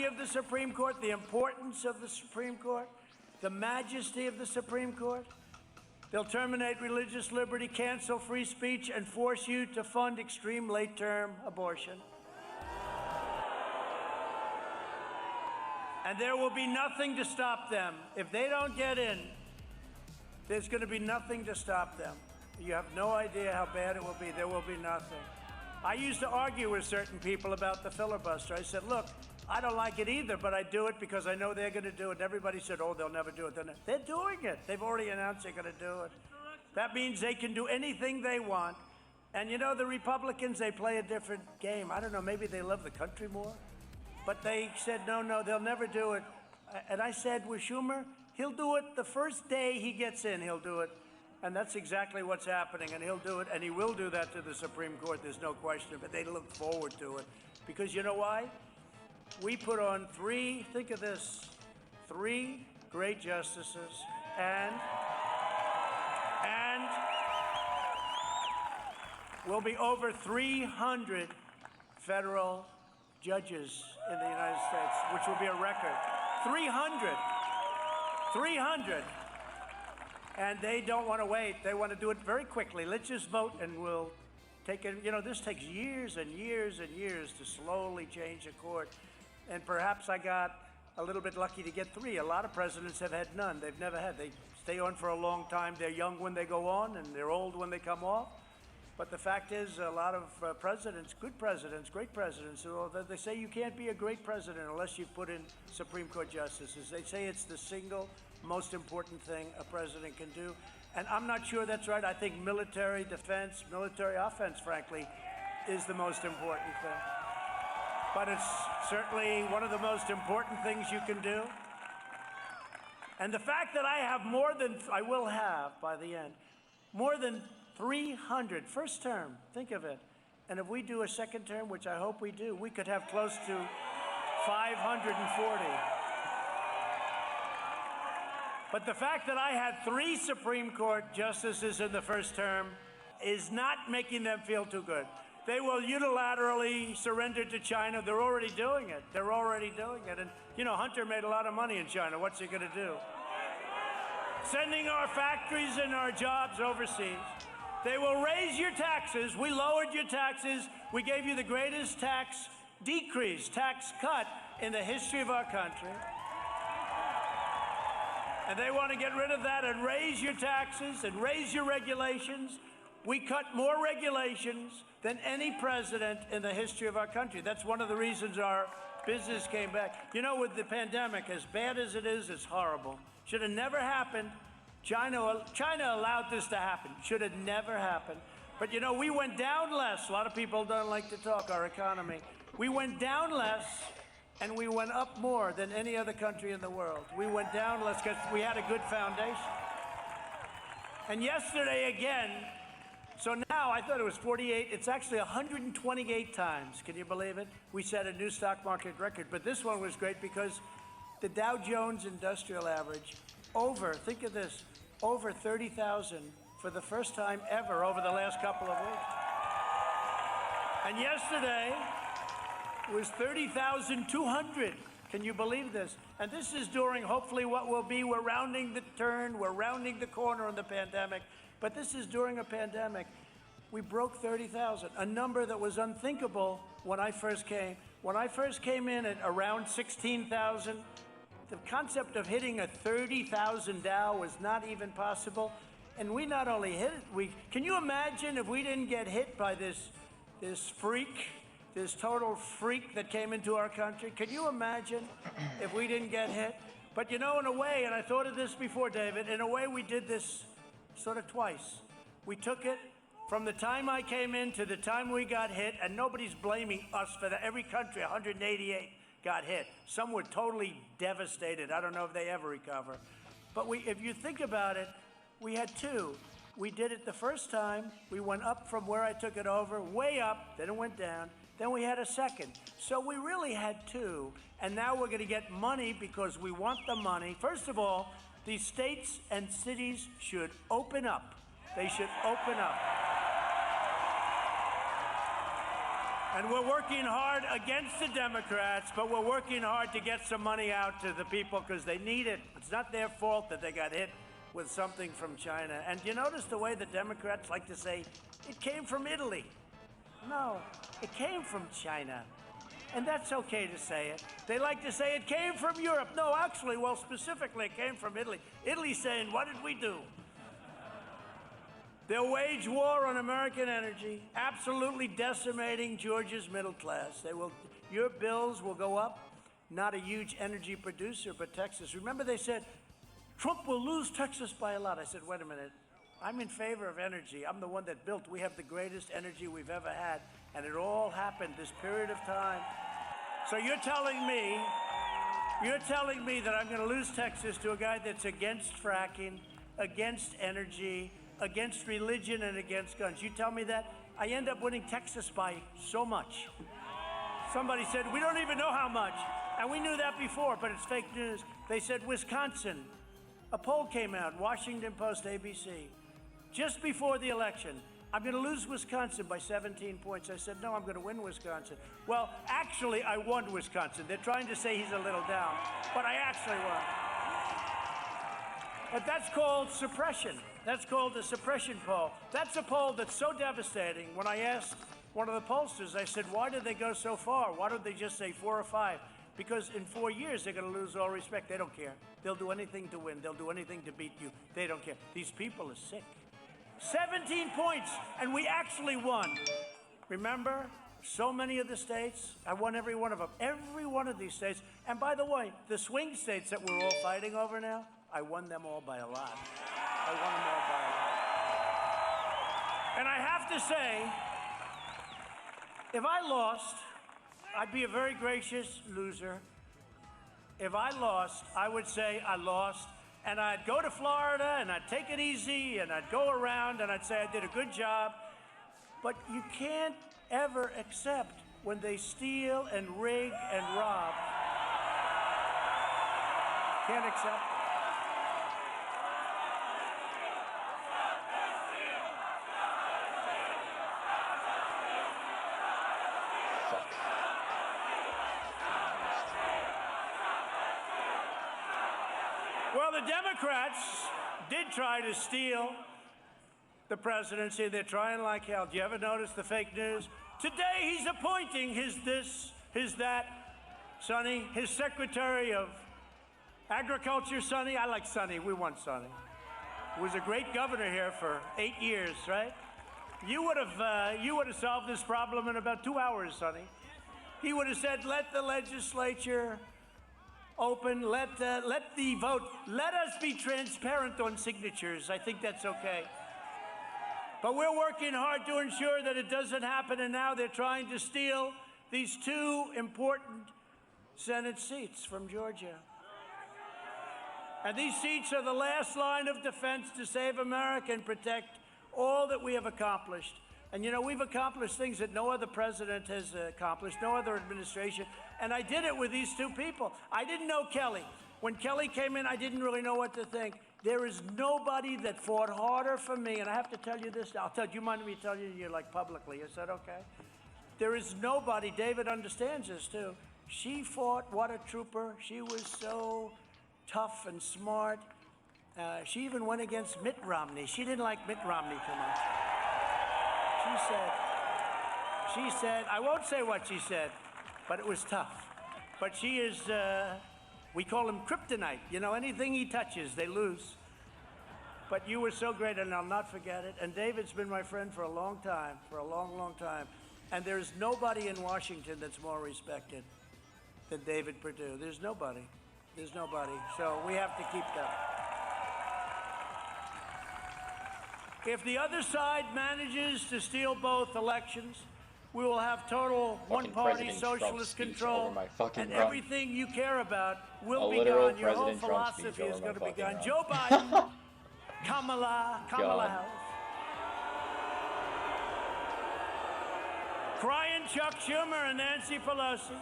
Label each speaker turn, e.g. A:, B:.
A: authority of the Supreme Court, the importance of the Supreme Court, the majesty of the Supreme Court. They'll terminate religious liberty, cancel free speech, and force you to fund extreme late-term abortion. And there will be nothing to stop them. If they don't get in, there's going to be nothing to stop them. You have no idea how bad it will be. There will be nothing. I used to argue with certain people about the filibuster. I said, look, I don't like it either, but I do it because I know they're going to do it. Everybody said, oh, they'll never do it. They're doing it. They've already announced they're going to do it. That means they can do anything they want. And you know, the Republicans, they play a different game. I don't know, maybe they love the country more. But they said, no, they'll never do it. And I said, with Schumer, he'll do it the first day he gets in, he'll do it. And that's exactly what's happening, and he'll do it, and he will do that to the Supreme Court, there's no question, but they look forward to it. Because you know why? We put on think of this, 3 great justices, and will be over 300 federal judges in the United States, which will be a record. 300. And they don't want to wait. They want to do it very quickly. Let's just vote and we'll take it. You know, this takes years and years and years to slowly change a court. And perhaps I got a little bit lucky to get 3. A lot of presidents have had none. They've never had. They stay on for a long time. They're young when they go on and they're old when they come off. But the fact is, a lot of presidents, good presidents, great presidents, they say you can't be a great president unless you put in Supreme Court justices. They say it's the single most important thing a president can do. And I'm not sure that's right. I think military defense, military offense, frankly, is the most important thing. But it's certainly one of the most important things you can do. And the fact that I will have by the end, more than 300, first term, think of it. And if we do a second term, which I hope we do, we could have close to 540. But the fact that I had 3 Supreme Court justices in the first term is not making them feel too good. They will unilaterally surrender to China. They're already doing it. And, you know, Hunter made a lot of money in China. What's he going to do? Sending our factories and our jobs overseas. They will raise your taxes. We lowered your taxes. We gave you the greatest tax cut in the history of our country. And they want to get rid of that and raise your taxes and raise your regulations. We cut more regulations than any president in the history of our country. That's one of the reasons our business came back. You know, with the pandemic, as bad as it is, it's horrible. Should have never happened. China allowed this to happen. Should have never happened. But you know, we went down less. A lot of people don't like to talk our economy. We went down less and we went up more than any other country in the world. We went down less because we had a good foundation. And yesterday again, so now I thought it was 48. It's actually 128 times. Can you believe it? We set a new stock market record. But this one was great because the Dow Jones Industrial Average think of this, over 30,000 for the first time ever over the last couple of weeks. And yesterday was 30,200. Can you believe this? And this is during hopefully what will be, we're rounding the turn, we're rounding the corner in the pandemic, but this is during a pandemic. We broke 30,000, a number that was unthinkable when I first came. When I first came in at around 16,000, the concept of hitting a 30,000 Dow was not even possible. And we not only hit it, can you imagine if we didn't get hit by this freak, this total freak that came into our country? Can you imagine if we didn't get hit? But you know, in a way, and I thought of this before, David, in a way we did this sort of twice. We took it from the time I came in to the time we got hit, and nobody's blaming us for that. Every country, 188, got hit. Some were totally devastated. I don't know if they ever recover. But if you think about it, we had 2. We did it the first time. We went up from where I took it over, way up, then it went down. Then we had a second. So we really had 2. And now we're going to get money because we want the money. First of all, these states and cities should open up. They should open up. And we're working hard against the Democrats, but we're working hard to get some money out to the people because they need it. It's not their fault that they got hit with something from China. And you notice the way the Democrats like to say, it came from Italy. No, it came from China. And that's okay to say it. They like to say it came from Europe. No, actually, well, specifically, it came from Italy. Italy's saying, what did we do? They'll wage war on American energy, absolutely decimating Georgia's middle class. Your bills will go up. Not a huge energy producer, but Texas. Remember they said, Trump will lose Texas by a lot. I said, wait a minute. I'm in favor of energy. I'm the one that built. We have the greatest energy we've ever had. And it all happened this period of time. So you're telling me that I'm going to lose Texas to a guy that's against fracking, against energy, against religion, and against guns. You tell me that, I end up winning Texas by so much. Somebody said, we don't even know how much. And we knew that before, but it's fake news. They said Wisconsin. A poll came out, Washington Post, ABC, just before the election. I'm going to lose Wisconsin by 17 points. I said, no, I'm going to win Wisconsin. Well, actually, I won Wisconsin. They're trying to say he's a little down, but I actually won. But that's called suppression. That's called a suppression poll. That's a poll that's so devastating. When I asked one of the pollsters, I said, why did they go so far? Why don't they just say 4 or 5? Because in 4 years, they're going to lose all respect. They don't care. They'll do anything to win. They'll do anything to beat you. They don't care. These people are sick. 17 points, and we actually won. Remember, so many of the states, I won every one of them. Every one of these states. And by the way, the swing states that we're all fighting over now, I won them all by a lot. I won them all by a lot. And I have to say, if I lost, I'd be a very gracious loser. If I lost, I would say I lost, and I'd go to Florida, and I'd take it easy, and I'd go around, and I'd say I did a good job. But you can't ever accept when they steal and rig and rob. Can't accept it. Well, the Democrats did try to steal the presidency. They're trying like hell. Do you ever notice the fake news? Today he's appointing his this, his that, Sonny, his Secretary of Agriculture, Sonny. I like Sonny. We want Sonny. He was a great governor here for 8 years, right? You would have solved this problem in about 2 hours, Sonny. He would have said, let the legislature open, let the vote, let us be transparent on signatures. I think that's okay. But we're working hard to ensure that it doesn't happen, and now they're trying to steal these 2 important Senate seats from Georgia. And these seats are the last line of defense to save America and protect all that we have accomplished. And you know, we've accomplished things that no other president has accomplished, no other administration. And I did it with these 2 people. I didn't know Kelly. When Kelly came in, I didn't really know what to think. There is nobody that fought harder for me. And I have to tell you this. I'll tell you, mind me telling you like publicly. Is that okay? There is nobody. David understands this too. She fought. What a trooper. She was so tough and smart. She even went against Mitt Romney. She didn't like Mitt Romney too much. She said, I won't say what she said, but it was tough. But she is, we call him kryptonite. You know, anything he touches, they lose. But you were so great, and I'll not forget it. And David's been my friend for a long time, for a long, long time. And there's nobody in Washington that's more respected than David Perdue. There's nobody. There's nobody. So we have to keep that. If the other side manages to steal both elections, we will have total one-party socialist control, and everything you care about will be gone. Your whole philosophy is going to be gone. Joe Biden, Kamala Harris, crying Chuck Schumer and Nancy Pelosi.